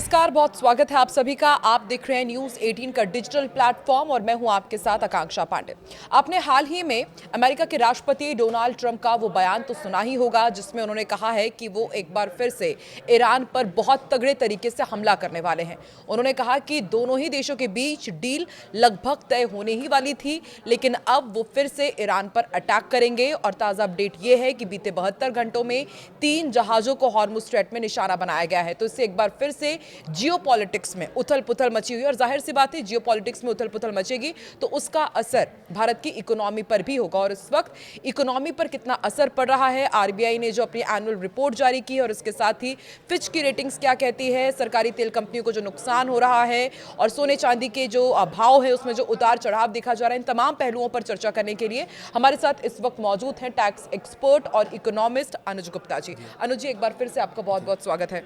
नमस्कार, बहुत स्वागत है आप सभी का। आप देख रहे हैं न्यूज़ 18 का डिजिटल प्लेटफॉर्म और मैं हूं आपके साथ आकांक्षा पांडे। आपने हाल ही में अमेरिका के राष्ट्रपति डोनाल्ड ट्रंप का वो बयान तो सुना ही होगा जिसमें उन्होंने कहा है कि वो एक बार फिर से ईरान पर बहुत तगड़े तरीके से हमला करने वाले हैं। उन्होंने कहा कि दोनों ही देशों के बीच डील लगभग तय होने ही वाली थी, लेकिन अब वो फिर से ईरान पर अटैक करेंगे। और ताज़ा अपडेट ये है कि बीते 72 घंटों में 3 जहाज़ों को हॉर्मुज स्ट्रेट में निशाना बनाया गया है। तो इससे एक बार फिर से जियोपॉलिटिक्स में उथल पुथल मची हुई है और जाहिर सी बात है जियोपॉलिटिक्स में उथल पुथल मचेगी तो उसका असर भारत की इकोनॉमी पर भी होगा। और इस वक्त इकोनॉमी पर कितना असर पड़ रहा है, आरबीआई ने जो अपनी एनुअल रिपोर्ट जारी की है और इसके साथ ही फिच की रेटिंग्स क्या कहती है, सरकारी तेल कंपनियों को जो नुकसान हो रहा है और सोने चांदी के जो भाव है उसमें जो उतार चढ़ाव देखा जा रहा है, इन तमाम पहलुओं पर चर्चा करने के लिए हमारे साथ इस वक्त मौजूद हैं टैक्स एक्सपर्ट और इकोनॉमिस्ट अनुज गुप्ता जी। अनुज जी, एक बार फिर से आपका बहुत बहुत स्वागत है।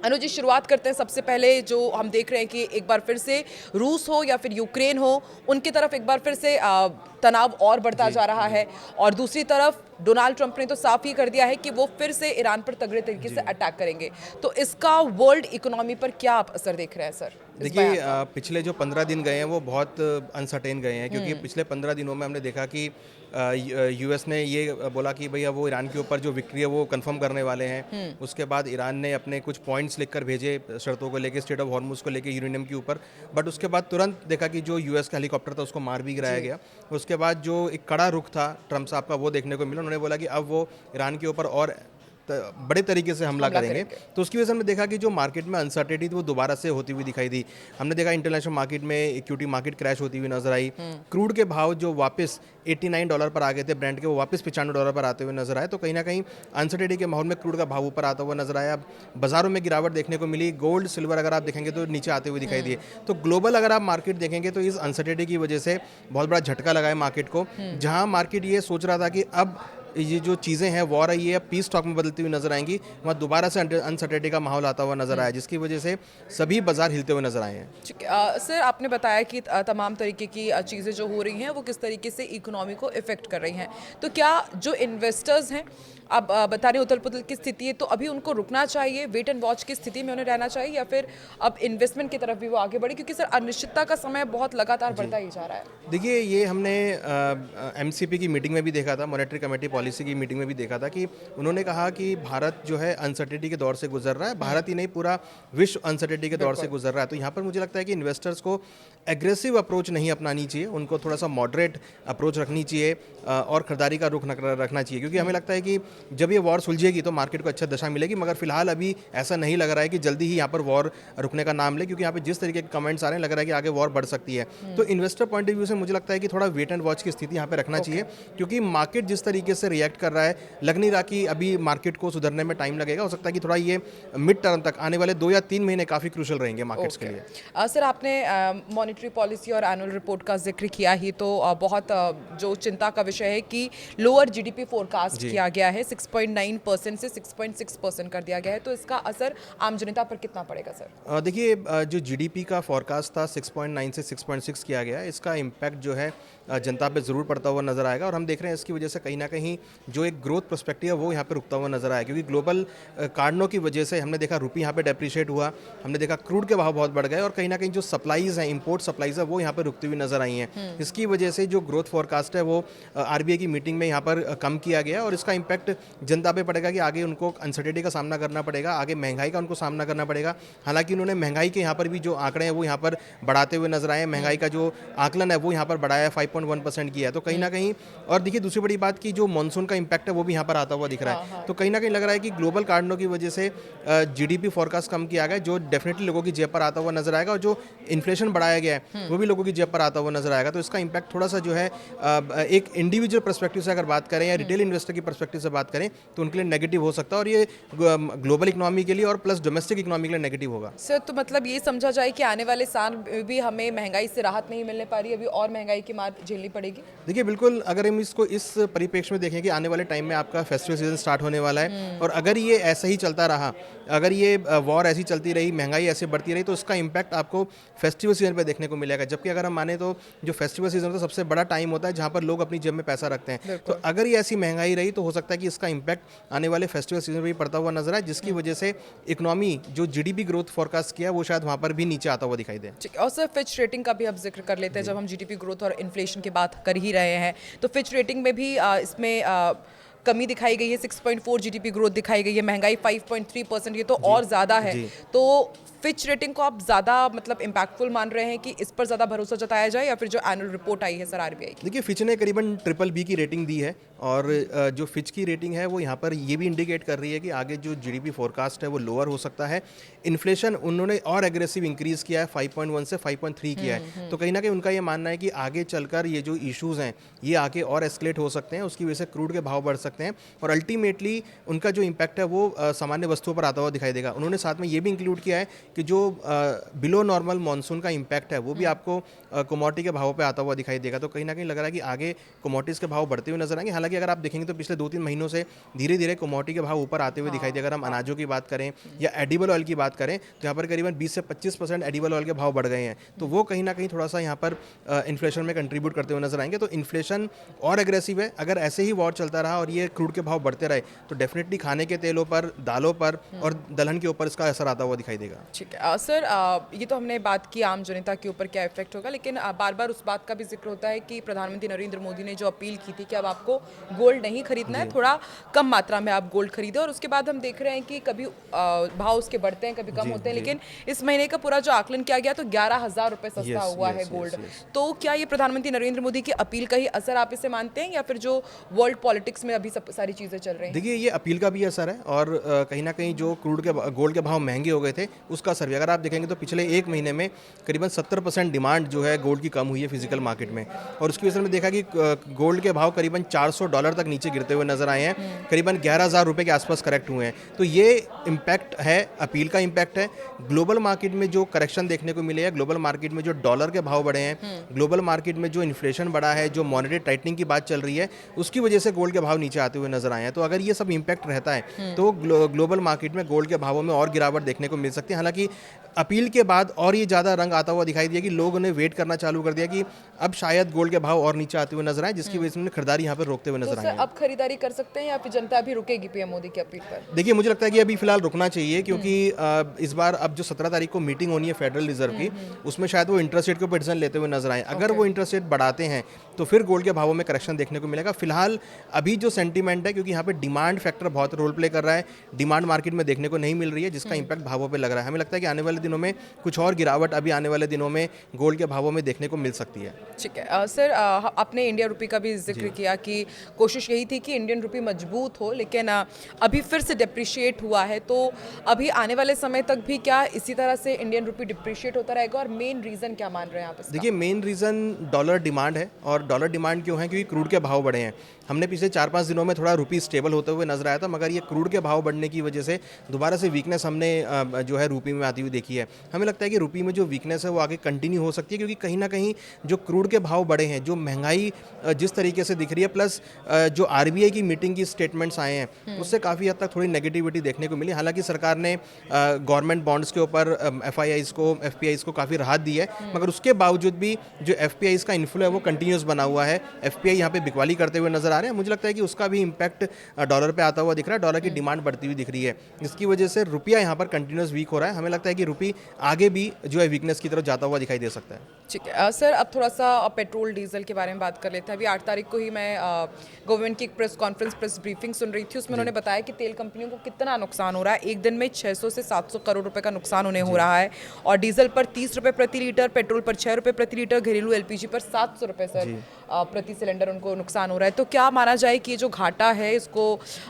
अनुज जी, शुरुआत करते हैं। सबसे पहले जो हम देख रहे हैं कि एक बार फिर से रूस हो या फिर यूक्रेन हो, उनकी तरफ एक बार फिर से तनाव और बढ़ता जा रहा है और दूसरी तरफ डोनाल्ड ट्रंप ने तो साफ ही कर दिया है कि वो फिर से ईरान पर तगड़े तरीके से अटैक करेंगे। तो इसका वर्ल्ड इकोनॉमी पर क्या आप असर देख रहे हैं सर? देखिए, पिछले जो 15 दिन गए हैं वो बहुत अनसर्टेन गए हैं, क्योंकि पिछले 15 दिनों में हमने देखा कि यूएस ने ये बोला कि भैया वो ईरान के ऊपर जो विक्ट्री है वो कंफर्म करने वाले हैं। उसके बाद ईरान ने अपने कुछ पॉइंट्स लिखकर भेजे शर्तों को लेके, स्टेट ऑफ हॉर्मुज को लेके, यूरेनियम के ऊपर। बट उसके बाद तुरंत देखा कि जो यूएस का हेलीकॉप्टर था उसको मार भी गिराया गया। उसके बाद जो एक कड़ा रुख था ट्रंप साहब का वो देखने को मिला। उन्होंने बोला कि अब वो ईरान के ऊपर और बड़े तरीके से हमला करेंगे। तो उसकी वजह से हमने देखा कि जो मार्केट में अनसर्टेनिटी थी वो दोबारा से होती हुई दिखाई दी। हमने देखा इंटरनेशनल मार्केट में इक्विटी मार्केट क्रैश होती हुई नजर आई। क्रूड के भाव जो वापस $89 पर आ गए थे ब्रेंट के, वो वापस $95 पर आते हुए नजर आए। तो कहीं ना कहीं अनसर्टेनिटी के माहौल में क्रूड का भाव ऊपर आता हुआ नजर आया। बाजारों में गिरावट देखने को मिली। गोल्ड सिल्वर अगर आप देखेंगे तो नीचे आते हुए दिखाई दिए। तो ग्लोबल अगर आप मार्केट देखेंगे तो इस अनसर्टेनिटी की वजह से बहुत बड़ा झटका लगा है मार्केट को। जहां मार्केट ये सोच रहा था कि अब ये जो चीज़ें हैं वॉर आई है पीस टॉक में बदलती हुई नजर आएंगी, वहाँ दोबारा से अनसर्टेनिटी का माहौल आता हुआ नजर आया, जिसकी वजह से सभी बाजार हिलते हुए नजर आए हैं। सर, आपने बताया कि तमाम तरीके की चीज़ें जो हो रही हैं वो किस तरीके से इकोनॉमी को इफेक्ट कर रही हैं। तो क्या जो इन्वेस्टर्स हैं, अब बता रहे उथल पुथल की स्थिति है, तो अभी उनको रुकना चाहिए, वेट एंड वॉच की स्थिति में उन्हें रहना चाहिए, या फिर अब इन्वेस्टमेंट की तरफ भी वो आगे बढ़े? क्योंकि सर अनिश्चितता का समय बहुत लगातार बढ़ता ही जा रहा है। देखिए, ये हमने एमसीपी की मीटिंग में भी देखा था, मॉनेटरी कमेटी पॉलिसी की मीटिंग में भी देखा था कि उन्होंने कहा कि भारत जो है अनसर्टेनिटी के दौर से गुजर रहा है। भारत ही नहीं, पूरा विश्व अनसर्टेनिटी के दौर से गुजर रहा है। तो यहाँ पर मुझे लगता है कि इन्वेस्टर्स को एग्रेसिव अप्रोच नहीं अपनानी चाहिए, उनको थोड़ा सा मॉडरेट अप्रोच रखनी चाहिए और खरीदारी का रुख रखना चाहिए, क्योंकि हमें लगता है कि जब ये वॉर सुलझेगी तो मार्केट को अच्छा दशा मिलेगी। मगर फिलहाल अभी ऐसा नहीं लग रहा है कि जल्दी ही यहाँ पर वॉर रुकने का नाम ले, क्योंकि यहाँ पे जिस तरीके के कमेंट्स आ रहे हैं लग रहा है कि आगे वॉर बढ़ सकती है। तो इन्वेस्टर पॉइंट ऑफ व्यू से मुझे लगता है कि थोड़ा वेट एंड वॉच की स्थिति यहाँ पे रखना चाहिए, क्योंकि मार्केट जिस तरीके से रिएक्ट कर रहा है लग नहीं रहा कि अभी मार्केट को सुधरने में टाइम लगेगा। हो सकता है कि थोड़ा ये मिड टर्म तक आने वाले 2 या 3 महीने काफ़ी क्रूशल रहेंगे मार्केट्स के लिए। सर, आपने मॉनेटरी पॉलिसी और एनुअल रिपोर्ट का जिक्र किया ही, तो बहुत जो चिंता का विषय है कि लोअर जीडीपी फोरकास्ट किया गया है, 6.9% से 6.6% कर दिया गया है। तो इसका असर आम जनता पर कितना पड़ेगा सर? देखिए, जो जीडीपी का फोरकास्ट था 6.9 से 6.6 किया गया, इसका इम्पैक्ट जो है जनता पे ज़रूर पड़ता हुआ नजर आएगा। और हम देख रहे हैं इसकी वजह से कहीं ना कहीं जो एक ग्रोथ पर्सपेक्टिव है वो यहाँ पे रुकता हुआ नजर आया, क्योंकि ग्लोबल कारणों की वजह से हमने देखा रुपये यहाँ पे डेप्रिशिएट हुआ, हमने देखा क्रूड के भाव बहुत बढ़ गए और कहीं ना कहीं जो सप्लाईज हैं, इंपोर्ट सप्लाईज है, वो यहाँ पर रुकती हुई नजर आई हैं। इसकी वजह से जो ग्रोथ फोरकास्ट है वो आरबीआई की मीटिंग में यहाँ पर कम किया गया और इसका इम्पैक्ट जनता पे पड़ेगा कि आगे उनको अनसर्टेनिटी का सामना करना पड़ेगा, आगे महंगाई का उनको सामना करना पड़ेगा। हालांकि उन्होंने महंगाई के यहाँ पर भी जो आंकड़े हैं वो यहाँ पर बढ़ाते हुए नजर आए। महंगाई का जो आकलन है वो यहाँ पर बढ़ाया है, 5.1% किया है। तो कहीं ना कहीं, और देखिए दूसरी बड़ी बात की जो मानसून का इम्पैक्ट है वो भी यहाँ पर आता हुआ दिख रहा है। तो कहीं ना कहीं लग रहा है कि ग्लोबल कारणों की वजह से जीडीपी फोरकास्ट कम किया गया, जो डेफिनेटली लोगों की जेब पर आता हुआ नजर आएगा, और जो इन्फ्लेशन बढ़ाया गया है वो भी लोगों की जेब पर आता हुआ नजर आएगा। तो इसका इम्पैक्ट थोड़ा सा जो है एक इंडिविजुअल पर्सपेक्टिव से अगर बात करें या रिटेल इन्वेस्टर की पर्सपेक्टिव से बात करें तो उनके लिए नेगेटिव हो सकता है, और ये ग्लोबल इकोनॉमी के लिए और प्लस डोमेस्टिक इकोनॉमी के लिए नेगेटिव होगा। सर, तो मतलब ये समझा जाए कि आने वाले साल भी हमें महंगाई से राहत नहीं मिलने पा रही, अभी और महंगाई की मार झेलनी पड़ेगी? देखिए बिल्कुल, अगर हम इसको इस परिप्रेक्ष्य में देखें कि आने वाले टाइम में आपका फेस्टिवल सीजन स्टार्ट होने वाला है और अगर ये ऐसा ही चलता रहा, अगर ये वॉर ऐसी चलती रही, महंगाई ऐसे बढ़ती रही, तो उसका इम्पैक्ट आपको फेस्टिवल सीजन पे देखने को मिलेगा। जबकि अगर हम माने तो जो फेस्टिवल सीजन होता है सबसे बड़ा टाइम होता है जहाँ पर लोग अपनी जेब में पैसा रखते हैं। तो अगर ये ऐसी महंगाई रही तो हो सकता है कि इसका इम्पैक्ट आने वाले फेस्टिवल सीजन पर भी पड़ता हुआ नजर आए, जिसकी वजह से इकोनॉमी जो जीडीपी ग्रोथ फोरकास्ट किया वो शायद वहाँ पर भी नीचे आता हुआ दिखाई दे। ठीक है। और सर फिच रेटिंग का भी अब जिक्र कर लेते हैं, जब हम जीडीपी ग्रोथ और इन्फ्लेशन की बात कर ही रहे हैं, तो फिच रेटिंग में भी इसमें कमी दिखाई गई है। 6.4 जीडीपी ग्रोथ दिखाई गई है, महंगाई 5.3%, ये तो और ज़्यादा है। तो फिच रेटिंग को आप ज़्यादा मतलब इम्पैक्टफुल मान रहे हैं कि इस पर ज़्यादा भरोसा जताया जाए, या फिर जो एनुअल रिपोर्ट आई है सर आरबीआई की? देखिए फिच ने करीबन BBB की रेटिंग दी है और जो फिच की रेटिंग है वो यहाँ पर ये भी इंडिकेट कर रही है कि आगे जो जीडीपी फोरकास्ट है वो लोअर हो सकता है। इन्फ्लेशन उन्होंने और एग्रेसिव इंक्रीज़ किया है, 5.1 से 5.3 किया है। तो कहीं ना कहीं उनका ये मानना है कि आगे चलकर ये जो इश्यूज़ हैं ये आगे और एस्केलेट हो सकते हैं, उसकी वजह से क्रूड के भाव बढ़ सकते हैं और अल्टीमेटली उनका जो इम्पैक्ट है वो सामान्य वस्तुओं पर आता हुआ दिखाई देगा। उन्होंने साथ में ये भी इंक्लूड किया है कि जो बिलो नॉर्मल मानसून का इम्पैक्ट है वो भी आपको कमोडिटी के भावों पे आता हुआ दिखाई देगा। तो कहीं ना कहीं लग रहा है कि आगे कमोडिटीज़ के भाव बढ़ते हुए नजर आएंगे। हालांकि अगर आप देखेंगे तो पिछले 2-3 महीनों से धीरे धीरे कमोडिटी के भाव ऊपर आते हुए दिखाई देगा। अगर हम अनाजों की बात करें या एडिबल ऑयल की बात करें तो यहाँ पर करीबन 20 से 25% एडिबल ऑयल के भाव बढ़ गए हैं। तो वो कहीं ना कहीं थोड़ा सा यहाँ पर इन्फ्लेशन में कंट्रीब्यूट करते हुए नजर आएंगे। तो इन्फ्लेशन और एग्रेसिव है। अगर ऐसे ही वॉर चलता रहा और ये क्रूड के भाव बढ़ते रहे तो डेफिनेटली खाने के तेलों पर, दालों पर और दलहन के ऊपर इसका असर आता हुआ दिखाई देगा। ठीक है। सर ये तो हमने बात की आम जनता के ऊपर क्या इफेक्ट होगा, लेकिन बार बार उस बात का भी जिक्र होता है कि प्रधानमंत्री नरेंद्र मोदी ने जो अपील की थी कि अब आपको गोल्ड नहीं खरीदना है, थोड़ा कम मात्रा में आप गोल्ड खरीदें। और उसके बाद हम देख रहे हैं कि कभी भाव उसके बढ़ते हैं, कभी कम होते हैं, लेकिन इस महीने का पूरा जो आकलन किया गया तो 11,000 रुपये सस्ता हुआ है गोल्ड। तो क्या ये प्रधानमंत्री नरेंद्र मोदी की अपील का ही असर आप इसे मानते हैं, या फिर जो वर्ल्ड पॉलिटिक्स में अभी सब सारी चीज़ें चल रही हैं? देखिए ये अपील का भी असर है और कहीं ना कहीं जो गोल्ड के भाव महंगे हो गए थे उसका असर भी। अगर आप देखेंगे तो पिछले एक महीने में करीबन 70% डिमांड जो है गोल्ड की कम हुई है फिजिकल मार्केट में और उसकी वजह से हमने देखा कि गोल्ड के भाव करीबन $400 तक नीचे गिरते हुए नजर आए हैं, करीबन 11,000 रुपये के आसपास करेक्ट हुए हैं। तो ये इम्पैक्ट है, अपील का इम्पैक्ट है। ग्लोबल मार्केट में जो करेक्शन देखने को मिले है, ग्लोबल मार्केट में जो डॉलर के भाव बढ़े हैं, ग्लोबल मार्केट में जो इन्फ्लेशन बढ़ा है, जो मॉनेटरी टाइटनिंग की बात चल रही है, उसकी वजह से गोल्ड के भाव नीचे आते हुए नजर आए हैं। तो अगर ये सब इम्पैक्ट रहता है तो ग्लोबल मार्केट में गोल्ड के भावों में और गिरावट देखने को मिल सकती है। हालांकि अपील के बाद और ये ज़्यादा रंग आता हुआ दिखाई दिया कि लोगों ने वेट करना चालू कर दिया कि अब शायद गोल्ड के भाव और नीचे आते हुए नजर आए, जिसकी वजह से उन्होंने खरीदारी यहाँ पर रोकते हुए नजर आए। अब खरीदारी कर सकते हैं या फिर जनता अभी रुकेगी पीएम मोदी की अपील पर? देखिए मुझे लगता है कि अभी फिलहाल रुकना चाहिए, क्योंकि इस बार अब जो 17 तारीख को मीटिंग होनी है फेडरल रिजर्व की, उसमें शायद वो इंटरेस्ट रेट के ऊपर डिसीजन लेते हुए नजर आए। अगर वो इंटरेस्ट रेट बढ़ाते हैं तो फिर गोल्ड के भावों में करेक्शन देखने को मिलेगा। फिलहाल अभी जो सेंटीमेंट है, क्योंकि यहाँ पे डिमांड फैक्टर बहुत रोल प्ले कर रहा है, डिमांड मार्केट में देखने को नहीं मिल रही है, जिसका इंपैक्ट भावों पे लग रहा है। हमें लगता है कि आने वाले दिनों में कुछ और गिरावट अभी आने वाले दिनों में गोल्ड के भावों में देखने को मिल सकती है। ठीक है। सर आपने इंडियन रुपी का भी जिक्र किया कि कोशिश यही थी कि इंडियन रुपी मजबूत हो, लेकिन अभी फिर से डिप्रिशिएट हुआ है। तो अभी आने वाले समय तक भी क्या इसी तरह से इंडियन रुपी डिप्रिशिएट होता रहेगा, और मेन रीज़न क्या मान रहे हैं आप इसका? देखिए मेन रीज़न डॉलर डिमांड है, और डॉलर डिमांड क्यों है? क्योंकि क्रूड के भाव बढ़े हैं। हमने पिछले 4-5 दिनों में थोड़ा रुपी स्टेबल होते हुए नजर आया था, मगर ये क्रूड के भाव बढ़ने की वजह से दोबारा से वीकनेस हमने जो है रुपी में आती हुई देखी है। हमें लगता है कि रुपी में जो वीकनेस है वो आगे कंटिन्यू हो सकती है, क्योंकि कहीं ना कहीं जो क्रूड के भाव बढ़े हैं, जो महंगाई जिस तरीके से दिख रही है, प्लस जो आरबीआई की मीटिंग की स्टेटमेंट्स आए हैं उससे काफ़ी हद तक थोड़ी नेगेटिविटी देखने को मिली। हालांकि सरकार ने गवर्नमेंट बॉन्ड्स के ऊपर एफपीआईज़ को काफ़ी राहत दी है, मगर उसके बावजूद भी जो एफपीआईज़ का इन्फ्लो है वो कंटिन्यूस बना हुआ है। एफपीआई यहाँ पे बिकवाली करते हुए नजर आ रहे हैं। मुझे लगता है कि उसका भी इम्पैक्ट डॉलर पे आता हुआ दिख रहा है, डॉलर की डिमांड बढ़ती हुई दिख रही है, जिसकी वजह से रुपया यहाँ पर कंटिन्यूस वीक हो रहा है। हमें लगता है कि रुपी आगे भी जो है वीकनेस की तरफ जाता हुआ दिखाई दे सकता है। ठीक है। सर अब थोड़ा सा पेट्रोल डीजल के बारे में बात कर लेते हैं। अभी 8 तारीख को ही मैं गवर्नमेंट की एक प्रेस ब्रीफिंग सुन रही थी, उसमें उन्होंने बताया कि तेल कंपनियों को कितना नुकसान हो रहा है। एक दिन में 600 से 700 करोड़ रुपए का नुकसान उन्हें हो रहा है, और डीजल पर 30 रुपये प्रति लीटर, पेट्रोल पर 6 रुपये प्रति लीटर, घरेलू एलपीजी पर 700 रुपये सर प्रति सिलेंडर उनको नुकसान हो रहा है। तो क्या माना जाए कि ये जो घाटा है इसको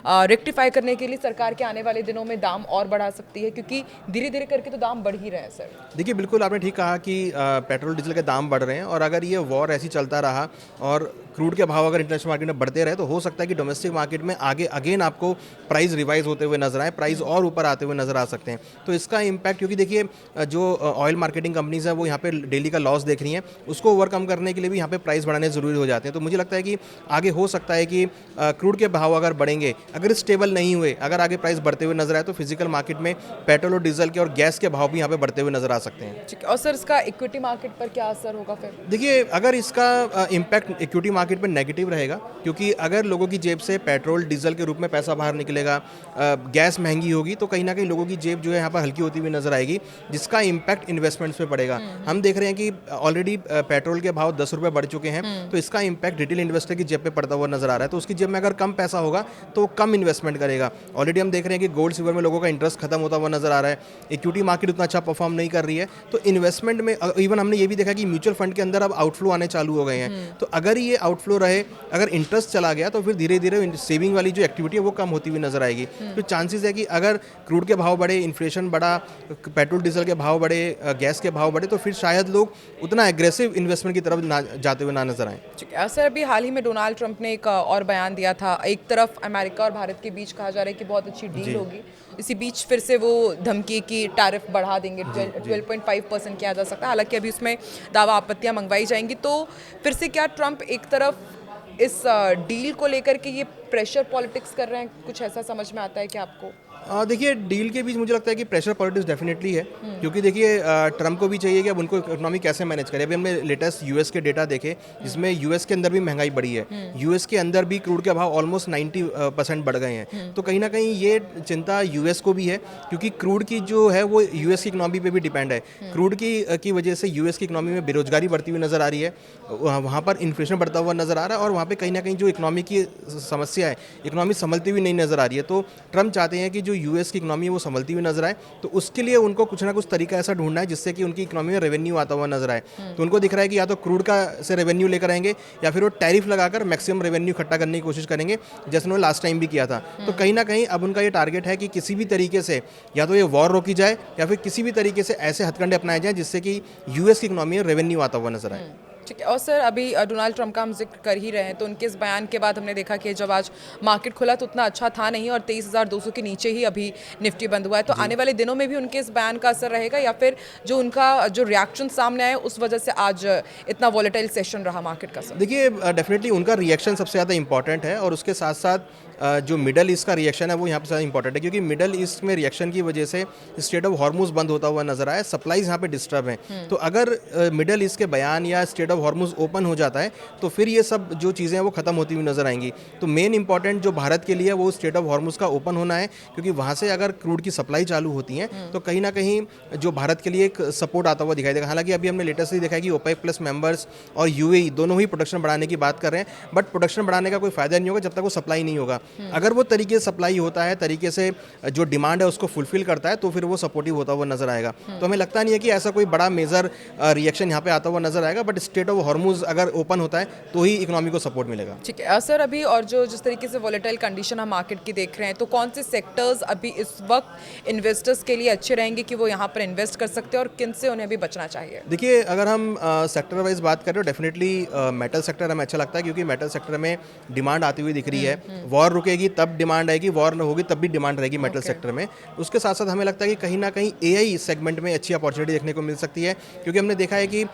रेक्टिफाई करने के लिए सरकार के आने वाले दिनों में दाम और बढ़ा सकती है, क्योंकि धीरे धीरे करके तो दाम बढ़ ही रहे हैं सर? देखिए बिल्कुल आपने ठीक कहा कि पेट्रोल डीजल के दाम बढ़ रहे हैं, और अगर ये वॉर ऐसी चलता रहा और क्रूड के भाव अगर इंटरनेशनल मार्केट में बढ़ते रहे तो हो सकता है कि डोमेस्टिक मार्केट में आगे अगेन आपको प्राइस रिवाइज होते हुए नजर आए, प्राइस और ऊपर आते हुए नजर आ सकते हैं। तो इसका इम्पैक्ट, क्योंकि देखिए जो ऑयल मार्केटिंग कंपनीज हैं वो यहाँ पे डेली का लॉस देख रही हैं, उसको ओवरकम करने के लिए भी यहाँ पे प्राइस बढ़ाने ज़रूरी हो जाते हैं। तो मुझे लगता है कि आगे हो सकता है कि क्रूड के भाव अगर बढ़ेंगे, अगर स्टेबल नहीं हुए, अगर आगे प्राइस बढ़ते हुए नजर आए तो फिजिकल मार्केट में पेट्रोल और डीजल के और गैस के भाव भी यहाँ पे बढ़ते हुए नजर आ सकते हैं। ठीक है, और सर इसका इक्विटी मार्केट पर क्या असर होगा फिर? देखिए, अगर इसका इम्पैक्ट इक्विटी मार्केट में नेगेटिव रहेगा, क्योंकि अगर लोगों की जेब से पेट्रोल डीजल के रूप में पैसा बाहर निकलेगा, गैस महंगी होगी, तो कहीं ना कहीं लोगों की जेब जो है यहाँ पर हल्की होती हुई नजर आएगी, जिसका इम्पैक्ट इन्वेस्टमेंट्स पे पड़ेगा। हम देख रहे हैं कि ऑलरेडी पेट्रोल के भाव 10 रुपये बढ़ चुके हैं, तो इसका इम्पैक्ट रिटेल इन्वेस्टर की जेब पे पड़ता हुआ नजर आ रहा है। तो उसकी जेब में अगर कम पैसा होगा तो कम इन्वेस्टमेंट करेगा। ऑलरेडी हम देख रहे हैं कि गोल्ड सिल्वर में लोगों का इंटरेस्ट खत्म होता हुआ नजर आ रहा है, इक्विटी मार्केट उतना अच्छा परफॉर्म नहीं कर रही है, तो इन्वेस्टमेंट में इवन हमने ये भी देखा कि म्यूचुअल फंड के अंदर अब आउटफ्लो आने चालू हो गए हैं। तो अगर ये आउटफ्लो रहे, अगर इंटरेस्ट चला गया, तो फिर धीरे धीरे सेविंग वाली जो एक्टिविटी है वो कम होती हुई नजर आएगी। तो चांसेस है कि अगर क्रूड के भाव बढ़े, इन्फ्लेशन बढ़ा, पेट्रोल डीजल के भाव बढ़े, गैस के भाव बढ़े, तो फिर शायद लोग उतना एग्रेसिव इन्वेस्टमेंट की तरफ जाते हुए ना नजर आए। ठीक है सर, अभी हाल ही में डोनाल्ड ट्रंप ने एक और बयान दिया था। एक तरफ अमेरिका और भारत के बीच कहा जा रहा है कि बहुत अच्छी डील होगी, इसी बीच फिर से वो धमकी की टैरिफ बढ़ा देंगे, 12.5% किया जा सकता है। हालांकि अभी उसमें दावा आपत्तियां मंगवाई जाएंगी। तो फिर से क्या ट्रंप एक तरफ इस डील को लेकर के ये प्रेशर पॉलिटिक्स कर रहे हैं, कुछ ऐसा समझ में आता है कि आपको? देखिए, डील के बीच मुझे लगता है कि प्रेशर पॉलिटिक्स डेफिनेटली है, क्योंकि देखिए ट्रम्प को भी चाहिए कि अब उनको इकोनॉमी कैसे मैनेज करें। अभी हमने लेटेस्ट यूएस के डेटा देखे, जिसमें यूएस के अंदर भी महंगाई बढ़ी है, यूएस के अंदर भी क्रूड के भाव ऑलमोस्ट 90% बढ़ गए हैं। तो कहीं ना कहीं ये चिंता यूएस को भी है, क्योंकि क्रूड की जो है वो यूएस की इकोनॉमी पे भी डिपेंड है। क्रूड की वजह से यूएस की इकोनॉमी में बेरोजगारी बढ़ती हुई नजर आ रही है, वहाँ पर इन्फ्लेशन बढ़ता हुआ नजर आ रहा है, और वहाँ पर कहीं ना कहीं जो इकोनॉमी की समस्या है, इकोनॉमी संभलती हुई नहीं नजर आ रही है। तो ट्रम्प चाहते हैं कि जो यूएस की इकोनॉमी है वो संभलती हुई नजर आए, तो उसके लिए उनको कुछ ना कुछ तरीका ऐसा ढूंढना है जिससे कि उनकी इकोनॉमी में रेवेन्यू आता हुआ नजर आए। तो उनको दिख रहा है कि या तो क्रूड का से रेवेन्यू लेकर आएंगे, या फिर वो टैरिफ लगाकर मैक्सिमम रेवेन्यू इकट्ठा करने की कोशिश करेंगे, जैसे उन्होंने लास्ट टाइम भी किया था। तो कहीं ना कहीं अब उनका ये टारगेट है कि किसी भी तरीके से या तो ये वॉर रोकी जाए, या फिर किसी भी तरीके से ऐसे हथकंडे अपनाए जाए जिससे कि यूएस की इकोनॉमी में रेवेन्यू आता हुआ नजर आए। ठीक है, और सर अभी डोनाल्ड ट्रंप का हम जिक्र कर ही रहे हैं, तो उनके इस बयान के बाद हमने देखा कि जब आज मार्केट खुला तो उतना अच्छा था नहीं, और 23,200 के नीचे ही अभी निफ्टी बंद हुआ है। तो आने वाले दिनों में भी उनके इस बयान का असर रहेगा, या फिर जो उनका जो रिएक्शन सामने आया उस वजह से आज इतना वॉलेटाइल सेशन रहा मार्केट का? सर देखिए, डेफिनेटली उनका रिएक्शन सबसे ज़्यादा इंपॉर्टेंट है, और उसके साथ साथ जो मिडल ईस्ट का रिएक्शन है वो यहाँ पर ज़्यादा इंपॉर्टेंट है, क्योंकि मिडल ईस्ट में रिएक्शन की वजह से स्ट्रेट ऑफ हॉर्मुज बंद होता हुआ नजर आया, सप्लाईज यहाँ पे डिस्टर्ब हैं। तो अगर मिडल ईस्ट के बयान या स्ट्रेट ऑफ हॉर्मुज ओपन हो जाता है तो फिर ये सब जो चीज़ें हैं वो खत्म होती हुई नजर आएंगी। तो मेन इंपॉर्टेंट जो भारत के लिए वो स्ट्रेट ऑफ हॉर्मुज का ओपन होना है, क्योंकि वहाँ से अगर क्रूड की सप्लाई चालू होती है तो कहीं ना कहीं जो भारत के लिए एक सपोर्ट आता हुआ दिखाई देगा। हालांकि अभी हमने लेटेस्टली देखा है कि ओपेक प्लस मेंबर्स और यूएई दोनों ही प्रोडक्शन बढ़ाने की बात कर रहे हैं, बट प्रोडक्शन बढ़ाने का कोई फायदा नहीं होगा जब तक वो सप्लाई नहीं होगा। अगर वो तरीके से सप्लाई होता है, तरीके से जो डिमांड है उसको फुलफिल करता है, तो फिर वो सपोर्टिव होता हुआ नजर आएगा। तो हमें लगता नहीं है कि ऐसा कोई बड़ा मेजर रिएक्शन यहाँ पे आता हुआ नजर आएगा, बट स्ट्रेट ऑफ हॉर्मुज अगर ओपन होता है तो ही इकोनॉमी को सपोर्ट मिलेगा। ठीक है सर, अभी और जो जिस तरीके से वॉलेटाइल कंडीशन हम मार्केट की देख रहे हैं, तो कौन से सेक्टर्स अभी इस वक्त इन्वेस्टर्स के लिए अच्छे रहेंगे कि वो यहाँ पर इन्वेस्ट कर सकते हैं, और किन से उन्हें भी बचना चाहिए? देखिए, अगर हम सेक्टर वाइज बात करें तो डेफिनेटली मेटल सेक्टर हमें अच्छा लगता है, क्योंकि मेटल सेक्टर में डिमांड आती हुई दिख रही है। वॉर रुकेगी तब डिमांड आएगी, वॉर न होगी तब भी डिमांड रहेगी मेटल सेक्टर में। उसके साथ साथ हमें लगता है कि कहीं ना कहीं एआई सेगमेंट में अच्छी अपॉर्चुनिटी देखने को मिल सकती है, क्योंकि हमने देखा है कि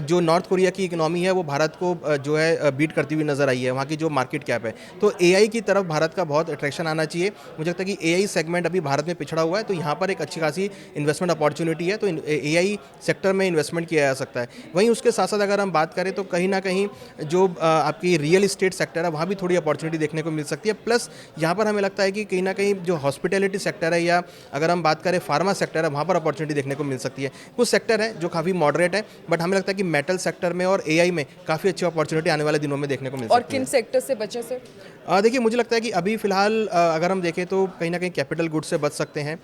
जो नॉर्थ कोरिया की इकोनॉमी है वो भारत को जो है बीट करती हुई नजर आई है, वहाँ की जो मार्केट कैप है। तो एआई की तरफ भारत का बहुत अट्रैक्शन आना चाहिए। मुझे लगता है कि एआई सेगमेंट अभी भारत में पिछड़ा हुआ है, तो यहाँ पर एक अच्छी खासी इन्वेस्टमेंट अपॉर्चुनिटी है, तो एआई सेक्टर में इन्वेस्टमेंट किया जा सकता है। वहीं उसके साथ साथ अगर हम बात करें तो कहीं ना कहीं जो आपकी रियल इस्टेट सेक्टर है वहाँ भी थोड़ी अपॉर्चुनिटी देखने को मिल सकती है। प्लस यहाँ पर हमें लगता है कि कहीं ना कहीं जो हॉस्पिटैलिटी सेक्टर है, या अगर हम बात करें फार्मा सेक्टर है, वहाँ पर अपॉर्चुनिटी देखने को मिल सकती है। कुछ सेक्टर है जो काफ़ी मॉडरेट है, बट हमें लगता है कि मेटल सेक्टर में और एआई में काफ़ी अच्छी अपॉर्चुनिटी आने वाले दिनों में देखने को मिल सकती है। और किन सेक्टर से बचे सर? देखिए, मुझे लगता है कि अभी फिलहाल अगर हम देखें तो कहीं ना कहीं कैपिटल गुड्स से बच सकते हैं।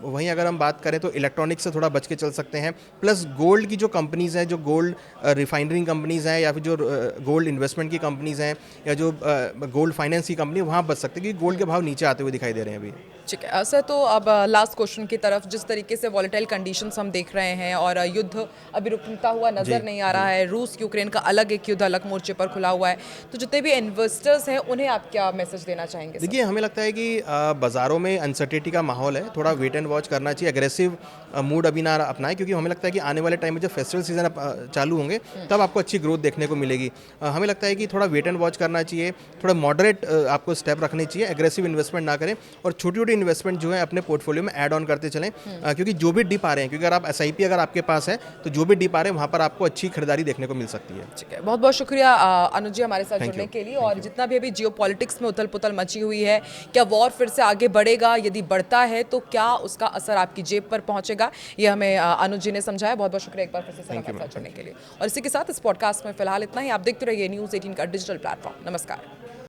वहीं अगर हम बात करें तो इलेक्ट्रॉनिक्स से थोड़ा बच के चल सकते हैं। प्लस गोल्ड की जो कंपनीज़ हैं, जो गोल्ड रिफाइनरिंग कंपनीज़ हैं, या फिर जो गोल्ड इन्वेस्टमेंट की कंपनीज़ हैं, या जो गोल्ड फाइनेंस की कंपनी, वहाँ वहाँ बच सकते हैं, क्योंकि गोल्ड के भाव नीचे आते हुए दिखाई दे रहे हैं अभी। ठीक है सर, तो अब लास्ट क्वेश्चन की तरफ, जिस तरीके से वॉलेटाइल कंडीशंस हम देख रहे हैं और युद्ध अभी रुकता हुआ नजर नहीं आ रहा है, रूस यूक्रेन का अलग एक युद्ध अलग मोर्चे पर खुला हुआ है, तो जितने भी इन्वेस्टर्स हैं उन्हें आप क्या मैसेज देना चाहेंगे सर? देखिए, हमें लगता है कि बाज़ारों में अनसर्टेनिटी का माहौल है, थोड़ा वेट एंड वॉच करना चाहिए, एग्रेसिव मूड अभी ना अपनाएं, क्योंकि हमें लगता है कि आने वाले टाइम में जब फेस्टिवल सीजन चालू होंगे तब आपको अच्छी ग्रोथ देखने को मिलेगी। हमें लगता है कि थोड़ा वेट एंड वॉच करना चाहिए, थोड़ा मॉडरेट आपको स्टेप रखने चाहिए, एग्रेसिव इन्वेस्टमेंट ना करें और छोटी छोटी इन्वेस्टमेंट जो है अपने पोर्टफोलियो में ऐड ऑन करते चलें, क्योंकि जो भी डिप आ रहे हैं, क्योंकि अगर आप SIP अगर आपके पास है तो जो भी डिप आ रहे हैं वहाँ पर आपको अच्छी खरीदारी देखने को मिल सकती है। ठीक है, बहुत बहुत शुक्रिया अनुज जी हमारे साथ जुड़ने के लिए। और जितना भी अभी जियो पॉलिटिक्स में उथल पुथल मची हुई है, क्या वॉर फिर से आगे बढ़ेगा, यदि बढ़ता है तो क्या उसका असर आपकी जेब पर पहुंचेगा, ये हमें अनुज जी ने समझाया। बहुत बहुत शुक्रिया एक बार फिर से सर हमारे साथ जुड़ने के लिए। और इसी के साथ इस पॉडकास्ट में फिलहाल इतना ही। आप देखते रहिए News 18 का डिजिटल प्लेटफॉर्म। नमस्कार।